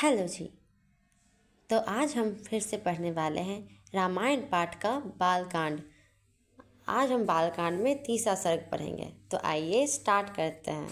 Hello जी। तो आज हम फिर से पढ़ने वाले हैं रामायण पाठ का बालकांड। आज हम बालकांड में तीसरा सर्ग पढ़ेंगे। तो आइए स्टार्ट करते हैं।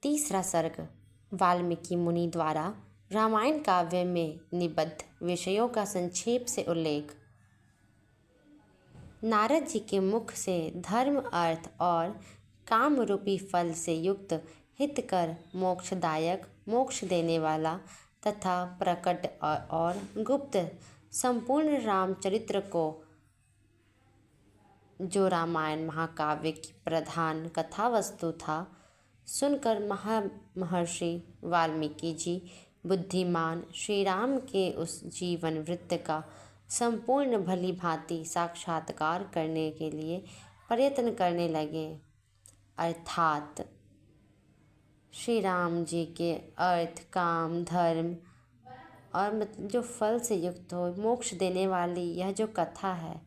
तीसरा सर्ग वाल्मीकि मुनि द्वारा रामायण काव्य में निबद्ध विषयों का संक्षेप से उल्लेख। नारद जी के मुख से धर्म, अर्थ और काम रूपी फल से युक्त हितकर, मोक्षदायक, मोक्ष देने वाला तथा प्रकट और गुप्त संपूर्ण रामचरित्र को, जो रामायण महाकाव्य की प्रधान कथा वस्तु था, सुनकर महर्षि वाल्मीकि जी बुद्धिमान श्री राम के उस जीवन वृत्त का संपूर्ण भली भांति साक्षात्कार करने के लिए प्रयत्न करने लगे। अर्थात श्री राम जी के अर्थ, काम, धर्म और जो फल से युक्त हो, मोक्ष देने वाली यह जो कथा है,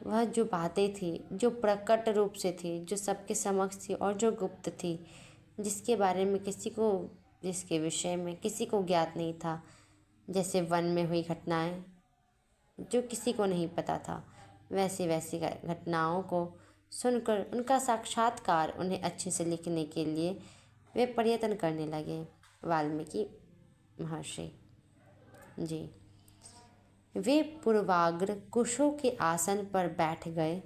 वह जो बातें थी, जो प्रकट रूप से थी, जो सबके समक्ष थी और जो गुप्त थी, जिसके बारे में जिसके विषय में किसी को ज्ञात नहीं था, जैसे वन में हुई घटनाएं जो किसी को नहीं पता था, वैसी वैसी घटनाओं को सुनकर उनका साक्षात्कार उन्हें अच्छे से लिखने के लिए वे प्रयत्न करने लगे। वाल्मीकि महर्षि जी वे पूर्वाग्र कुशों के आसन पर बैठ गए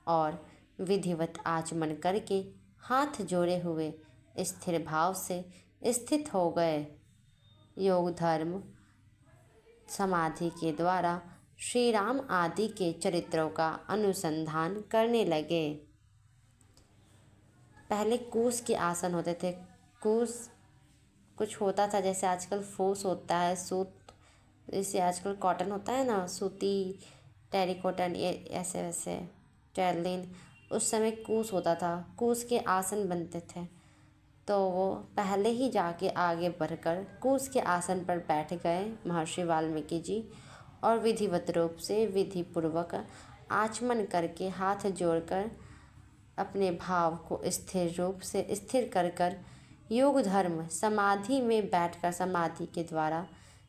और विधिवत आचमन करके हाथ जोड़े हुए स्थिर भाव से स्थित हो गए। योग, धर्म, समाधि के द्वारा श्री राम आदि के चरित्रों का अनुसंधान करने लगे। पहले कूस के आसन होते थे। कूस कुछ होता था जैसे आजकल फूस होता है, सूत, जैसे आजकल कॉटन होता है ना, सूती, टेरिकॉटन, ये ऐसे वैसे टेरलिन, उस समय कूस होता था। कूस के आसन बनते थे, तो वो पहले ही जाके आगे बढ़कर कूस के आसन पर बैठ गए महर्षि वाल्मीकि जी और विधिवत रूप से विधिपूर्वक आचमन करके हाथ जोड़कर अपने भाव को स्थिर रूप से स्थिर कर योग, धर्म, समाधि में बैठकर समाधि के द्वारा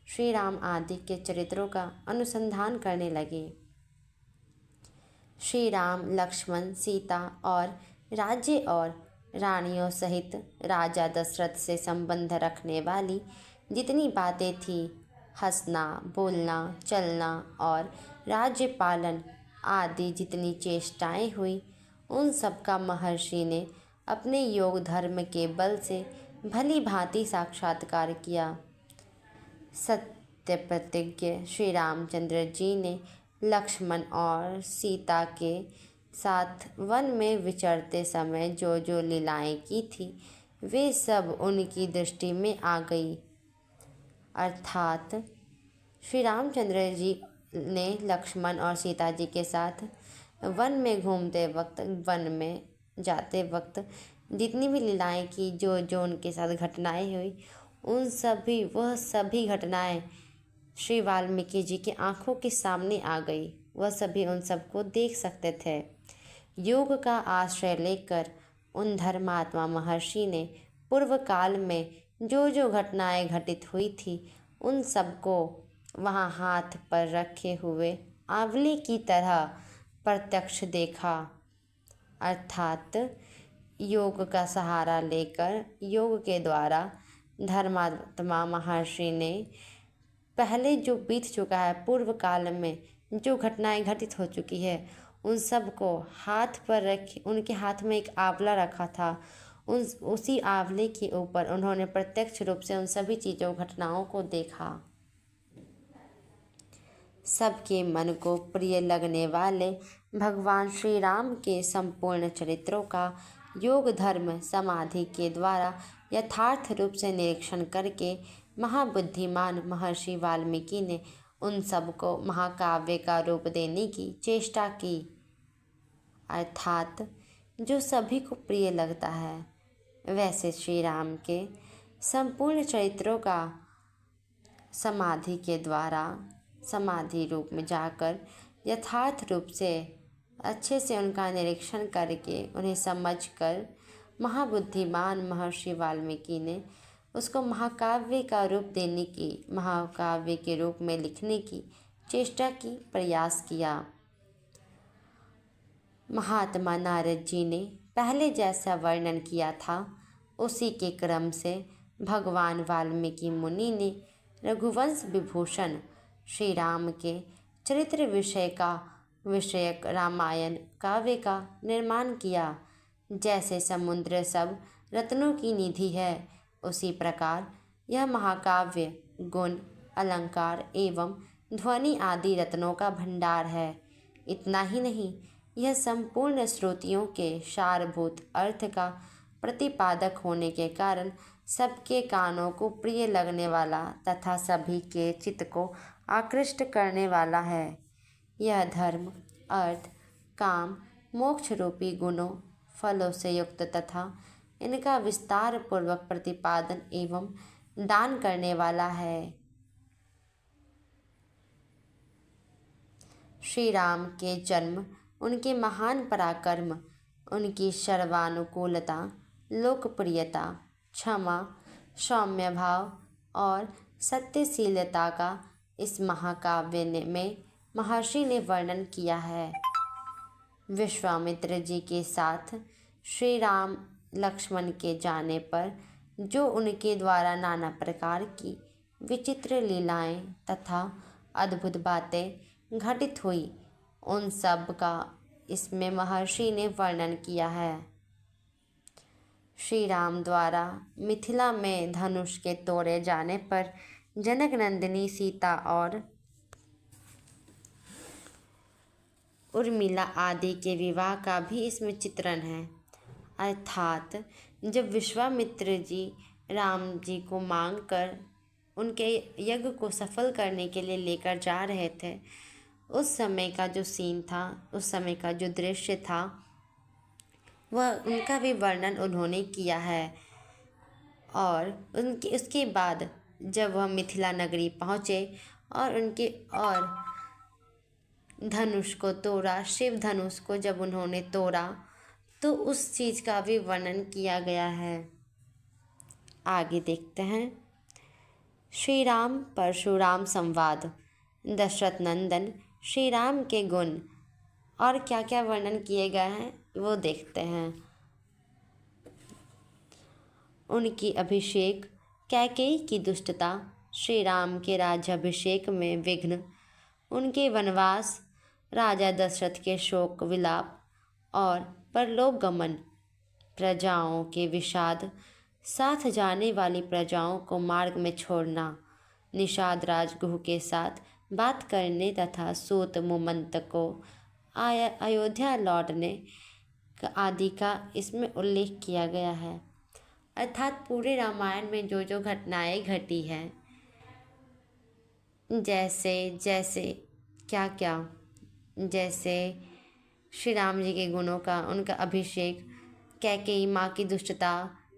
श्री राम आदि के चरित्रों का अनुसंधान करने लगे। श्री राम, लक्ष्मण, सीता और राज्य और रानियों सहित राजा दशरथ से संबंध रखने वाली जितनी बातें थी, हंसना, बोलना, चलना और राज्य पालन आदि जितनी चेष्टाएं हुई, उन सब का महर्षि ने अपने योग, धर्म के बल से भली भांति साक्षात्कार किया। सत्य प्रतिज्ञ श्री रामचंद्र जी ने लक्ष्मण और सीता के साथ वन में विचरते समय जो जो लीलाएं की थी, वे सब उनकी दृष्टि में आ गई। अर्थात श्री रामचंद्र जी ने लक्ष्मण और सीता जी के साथ वन में घूमते वक्त, वन में जाते वक्त जितनी भी लीलाएं की, जो जो उनके साथ घटनाएं हुई, वह सभी घटनाएं श्री वाल्मीकि जी की आंखों के सामने आ गई। वह सभी उन सबको देख सकते थे। योग का आश्रय लेकर उन धर्मात्मा महर्षि ने पूर्व काल में जो जो घटनाएं घटित हुई थी, उन सबको वहाँ हाथ पर रखे हुए आंवले की तरह प्रत्यक्ष देखा। अर्थात योग का सहारा लेकर, योग के द्वारा धर्मात्मा महर्षि ने पहले जो बीत चुका है, पूर्व काल में जो घटनाएं घटित हो चुकी है, उन सब को हाथ पर रखे, उनके हाथ में एक आंवला रखा था, उसी आंवले के ऊपर उन्होंने प्रत्यक्ष रूप से उन सभी चीज़ों, घटनाओं को देखा। सबके मन को प्रिय लगने वाले भगवान श्री राम के संपूर्ण चरित्रों का योग, धर्म, समाधि के द्वारा यथार्थ रूप से निरीक्षण करके महाबुद्धिमान महर्षि वाल्मीकि ने उन सबको महाकाव्य का रूप देने की चेष्टा की, अर्थात जो सभी को प्रिय लगता है। वैसे श्री राम के संपूर्ण चरित्रों का समाधि के द्वारा समाधि रूप में जाकर यथार्थ रूप से अच्छे से उनका निरीक्षण करके उन्हें समझकर महाबुद्धिमान महर्षि वाल्मीकि ने उसको महाकाव्य का रूप देने की, महाकाव्य के रूप में लिखने की चेष्टा की, प्रयास किया। महात्मा नारद जी ने पहले जैसा वर्णन किया था उसी के क्रम से भगवान वाल्मीकि मुनि ने रघुवंश विभूषण श्री राम के चरित्र विषयक रामायण काव्य का निर्माण किया। जैसे समुद्र सब रत्नों की निधि है, उसी प्रकार यह महाकाव्य गुण, अलंकार एवं ध्वनि आदि रत्नों का भंडार है। इतना ही नहीं, यह संपूर्ण श्रुतियों के सारभूत अर्थ का प्रतिपादक होने के कारण सबके कानों को प्रिय लगने वाला तथा सभी के चित्त को आकृष्ट करने वाला है। यह धर्म, अर्थ, काम, मोक्ष रूपी गुणों, फलों से युक्त तथा इनका विस्तार पूर्वक प्रतिपादन एवं दान करने वाला है। श्री राम के जन्म, उनके महान पराक्रम, उनकी सर्वानुकूलता, लोकप्रियता, क्षमा, सौम्य भाव और सत्यशीलता का इस महाकाव्य में महर्षि ने वर्णन किया है। विश्वामित्र जी के साथ श्री राम लक्ष्मण के जाने पर जो उनके द्वारा नाना प्रकार की विचित्र लीलाएं तथा अद्भुत बातें घटित हुई, उन सब का इसमें महर्षि ने वर्णन किया है। श्री राम द्वारा मिथिला में धनुष के तोड़े जाने पर जनक नंदिनी सीता और उर्मिला आदि के विवाह का भी इसमें चित्रण है। अर्थात जब विश्वामित्र जी राम जी को मांगकर उनके यज्ञ को सफल करने के लिए लेकर जा रहे थे, उस समय का जो सीन था, उस समय का जो दृश्य था, वह उनका भी वर्णन उन्होंने किया है। और उसके बाद जब वह मिथिला नगरी पहुँचे और धनुष को तोड़ा, शिव धनुष को जब उन्होंने तोड़ा, तो उस चीज़ का भी वर्णन किया गया है। आगे देखते हैं। श्री राम परशुराम संवाद, दशरथ नंदन श्री राम के गुण और क्या क्या वर्णन किए गए हैं वो देखते हैं। उनकी अभिषेक, कैकेयी की दुष्टता, श्री राम के राज्याभिषेक में विघ्न, उनके वनवास, राजा दशरथ के शोक विलाप और परलोक गमन, प्रजाओं के विषाद, साथ जाने वाली प्रजाओं को मार्ग में छोड़ना, निषाद राजगुह के साथ बात करने तथा सूत मुमंत को अयोध्या लौटने आदि का इसमें उल्लेख किया गया है। अर्थात पूरे रामायण में जो जो घटनाएं घटी हैं, जैसे क्या क्या, जैसे श्री राम जी के गुणों का, उनका अभिषेक, कैकेयी माँ की दुष्टता,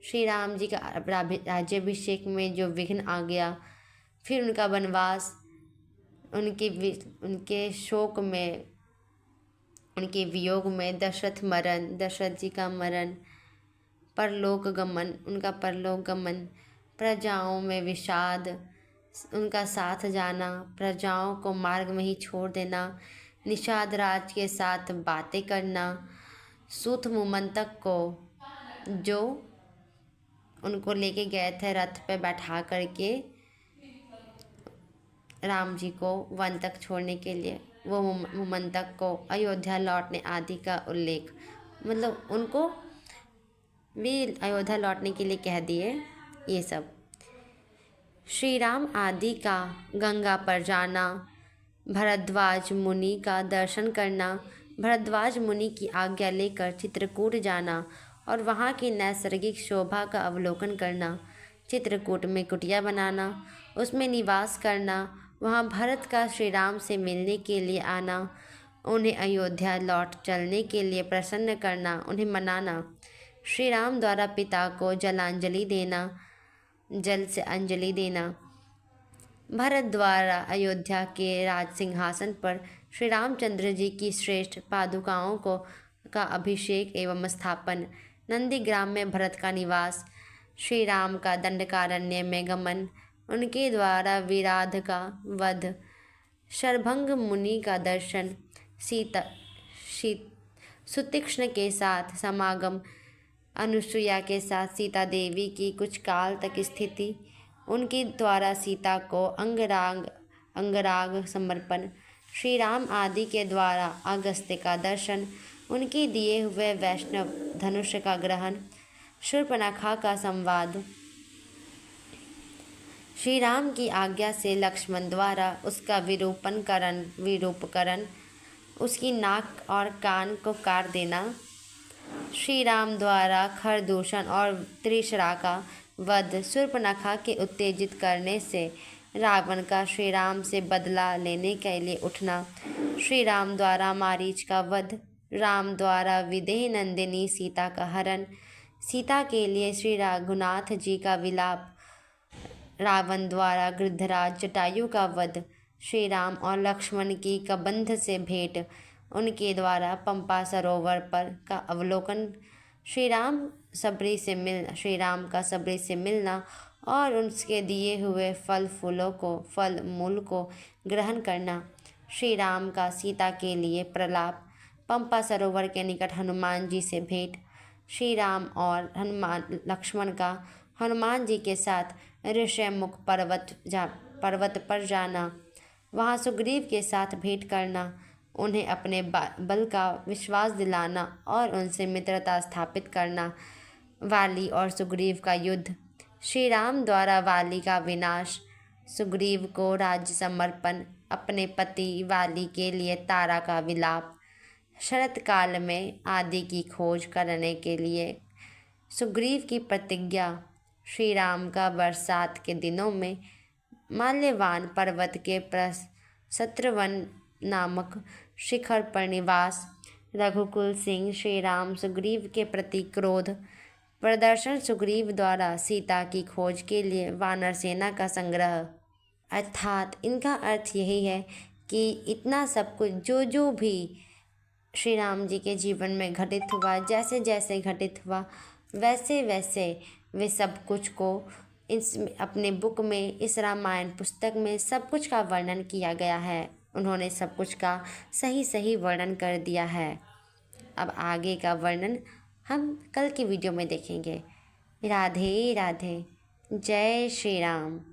श्री राम जी का राज्याभिषेक में जो विघ्न आ गया, फिर उनका वनवास, उनके शोक में, उनके वियोग में दशरथ जी का मरण, परलोक गमन, उनका परलोक गमन, प्रजाओं में विषाद, उनका साथ जाना, प्रजाओं को मार्ग में ही छोड़ देना, निषाद राज के साथ बातें करना, सूत मुमंतक को जो उनको लेके गए थे रथ पे बैठा करके राम जी को वन तक छोड़ने के लिए, वो मुमंतक को अयोध्या लौटने आदि का उल्लेख, मतलब उनको भी अयोध्या लौटने के लिए कह दिए। ये सब श्री राम आदि का गंगा पर जाना, भरद्वाज मुनि का दर्शन करना, भरद्वाज मुनि की आज्ञा लेकर चित्रकूट जाना और वहाँ की नैसर्गिक शोभा का अवलोकन करना, चित्रकूट में कुटिया बनाना, उसमें निवास करना, वहाँ भरत का श्री राम से मिलने के लिए आना, उन्हें अयोध्या लौट चलने के लिए प्रसन्न करना, उन्हें मनाना, श्री राम द्वारा पिता को जलांजलि देना, जल से अंजलि देना, भरत द्वारा अयोध्या के राज सिंहासन पर श्री रामचंद्र जी की श्रेष्ठ पादुकाओं को का अभिषेक एवं स्थापन, नंदीग्राम में भरत का निवास, श्री राम का दंडकारण्य में गमन, उनके द्वारा विराध का वध, शरभंग मुनि का दर्शन, सीता सुतीक्ष्ण के साथ समागम, अनुसुईया के साथ सीता देवी की कुछ काल तक स्थिति, उनके द्वारा सीता को अंगराग समर्पण, श्री राम आदि के द्वारा अगस्त्य का दर्शन, उनके दिए हुए वैष्णव धनुष का ग्रहण, शूर्पणखा का संवाद, श्री राम की आज्ञा से लक्ष्मण द्वारा उसका विरूपकरण, उसकी नाक और कान को काट देना, श्री राम द्वारा खरदूषण और त्रिशरा का वध, शूर्पणखा के उत्तेजित करने से रावण का श्री राम से बदला लेने के लिए उठना, श्री राम द्वारा मारीच का वध, राम द्वारा विदेह नंदिनी सीता का हरण, सीता के लिए श्री रघुनाथ जी का विलाप, रावण द्वारा गृद्धराज जटायु का वध, श्री राम और लक्ष्मण की कबंध से भेंट, उनके द्वारा पंपा सरोवर पर का अवलोकन, श्री राम का सबरी से मिलना और उसके दिए हुए फल मूल को ग्रहण करना, श्री राम का सीता के लिए प्रलाप, पंपा सरोवर के निकट हनुमान जी से भेंट, श्री राम और लक्ष्मण का हनुमान जी के साथ ऋषमुख पर्वत पर जाना, वहाँ सुग्रीव के साथ भेंट करना, उन्हें अपने बल का विश्वास दिलाना और उनसे मित्रता स्थापित करना, वाली और सुग्रीव का युद्ध, श्री राम द्वारा वाली का विनाश, सुग्रीव को राज्य समर्पण, अपने पति वाली के लिए तारा का विलाप, शरत काल में आदि की खोज करने के लिए सुग्रीव की प्रतिज्ञा, श्री राम का बरसात के दिनों में माल्यवान पर्वत के शत्रुवन नामक शिखर पर निवास, रघुकुल सिंह श्री राम सुग्रीव के प्रति क्रोध प्रदर्शन, सुग्रीव द्वारा सीता की खोज के लिए वानर सेना का संग्रह। अर्थात इनका अर्थ यही है कि इतना सब कुछ जो भी श्री राम जी के जीवन में घटित हुआ, जैसे जैसे घटित हुआ वैसे वैसे वे सब कुछ को इस अपने बुक में, इस रामायण पुस्तक में सब कुछ का वर्णन किया गया है। उन्होंने सब कुछ का सही वर्णन कर दिया है। अब आगे का वर्णन हम कल की वीडियो में देखेंगे। राधे राधे, जय श्री राम।